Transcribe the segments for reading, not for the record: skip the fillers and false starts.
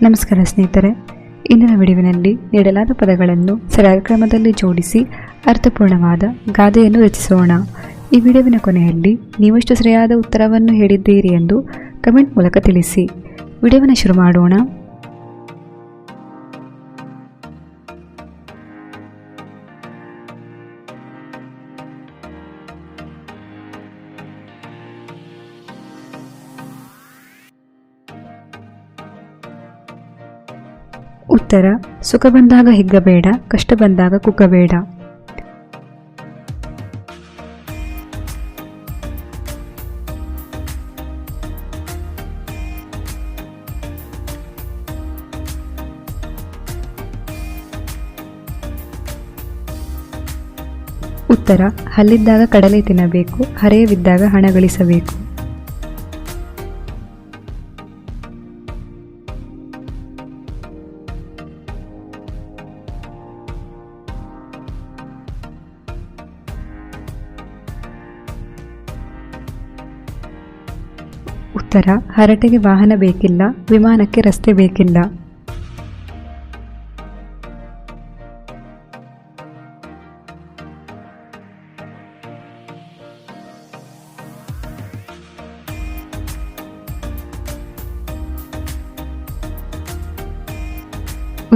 ನಮಸ್ಕಾರ ಸ್ನೇಹಿತರೆ, ಇಂದಿನ ವಿಡಿಯೋವಿನಲ್ಲಿ ನೀಡಲಾದ ಪದಗಳನ್ನು ಸರಿಯಾದ ಕ್ರಮದಲ್ಲಿ ಜೋಡಿಸಿ ಅರ್ಥಪೂರ್ಣವಾದ ಗಾದೆಯನ್ನು ರಚಿಸೋಣ. ಈ ವಿಡಿಯೋವಿನ ಕೊನೆಯಲ್ಲಿ ನೀವೆಷ್ಟು ಸರಿಯಾದ ಉತ್ತರವನ್ನು ಹೇಳಿದ್ದೀರಿ ಎಂದು ಕಮೆಂಟ್ ಮೂಲಕ ತಿಳಿಸಿ. ವಿಡಿಯೋವನ್ನು ಶುರು ಮಾಡೋಣ. ಉತ್ತರ: ಸುಖ ಬಂದಾಗ ಹಿಗ್ಗಬೇಡ, ಕಷ್ಟ ಬಂದಾಗ ಕುಗ್ಗಬೇಡ. ಉತ್ತರ: ಹಲ್ಲಿದ್ದಾಗ ಕಡಲೆ ತಿನ್ನಬೇಕು, ಹರೆಯವಿದ್ದಾಗ ಹಣ ಗಳಿಸಬೇಕು. ಉತ್ತರ: ಹರಟೆಗೆ ವಾಹನ ಬೇಕಿಲ್ಲ, ವಿಮಾನಕ್ಕೆ ರಸ್ತೆ ಬೇಕಿಲ್ಲ.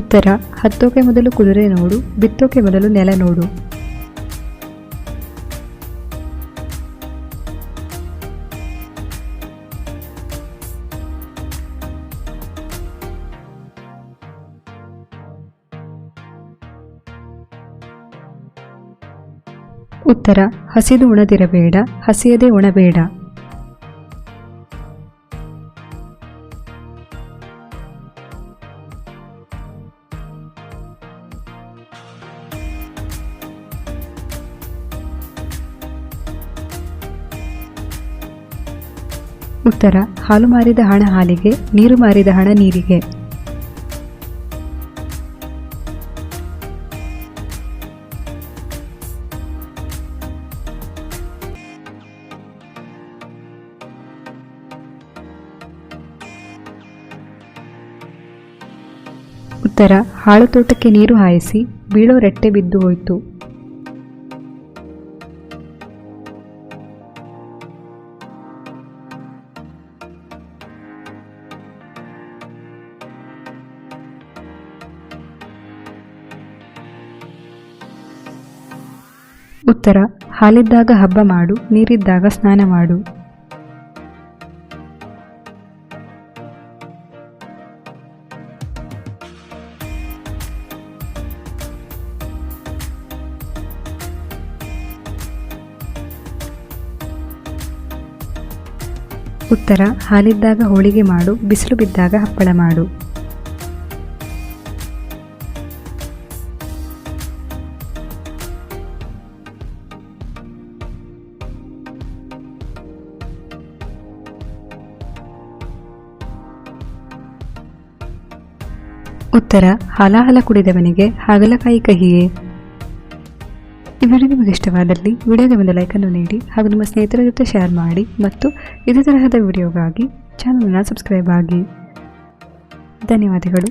ಉತ್ತರ: ಹತ್ತೋಕೆ ಮೊದಲು ಕುದುರೆ ನೋಡು, ಬಿತ್ತೋಕೆ ಮೊದಲು ನೆಲ ನೋಡು. ಉತ್ತರ: ಹಸಿದು ಉಣದಿರಬೇಡ, ಹಸಿಯದೆ ಉಣಬೇಡ. ಉತ್ತರ: ಹಾಲು ಮಾರಿದ ಹಣ ಹಾಲಿಗೆ, ನೀರು ಮಾರಿದ ಹಣ ನೀರಿಗೆ. ಉತ್ತರ: ಹಾಳು ತೋಟಕ್ಕೆ ನೀರು ಹಾಯಿಸಿ, ಬೀಳೋ ರೆಟ್ಟೆ ಬಿದ್ದು ಹೋಯಿತು. ಉತ್ತರ: ಹಾಲಿದ್ದಾಗ ಹಬ್ಬ ಮಾಡು, ನೀರಿದ್ದಾಗ ಸ್ನಾನ ಮಾಡು. ಉತ್ತರ: ಹಾಲಿದ್ದಾಗ ಹೋಳಿಗೆ ಮಾಡು, ಬಿಸಿಲು ಬಿದ್ದಾಗ ಹಪ್ಪಳ ಮಾಡು. ಉತ್ತರ: ಹಾಲಾಹಲ ಕುಡಿದವನಿಗೆ ಹಾಗಲಕಾಯಿ ಕಹಿಯೇ. ಈ ವಿಡಿಯೋ ನಿಮಗೆ ಇಷ್ಟವಾದಲ್ಲಿ ವಿಡಿಯೋಗೆ ಒಂದು ಲೈಕನ್ನು ನೀಡಿ ಹಾಗೂ ನಿಮ್ಮ ಸ್ನೇಹಿತರ ಜೊತೆ ಶೇರ್ ಮಾಡಿ ಮತ್ತು ಇದೇ ತರಹದ ವಿಡಿಯೋಗಾಗಿ ಚಾನಲನ್ನು ಸಬ್ಸ್ಕ್ರೈಬ್ ಆಗಿ. ಧನ್ಯವಾದಗಳು.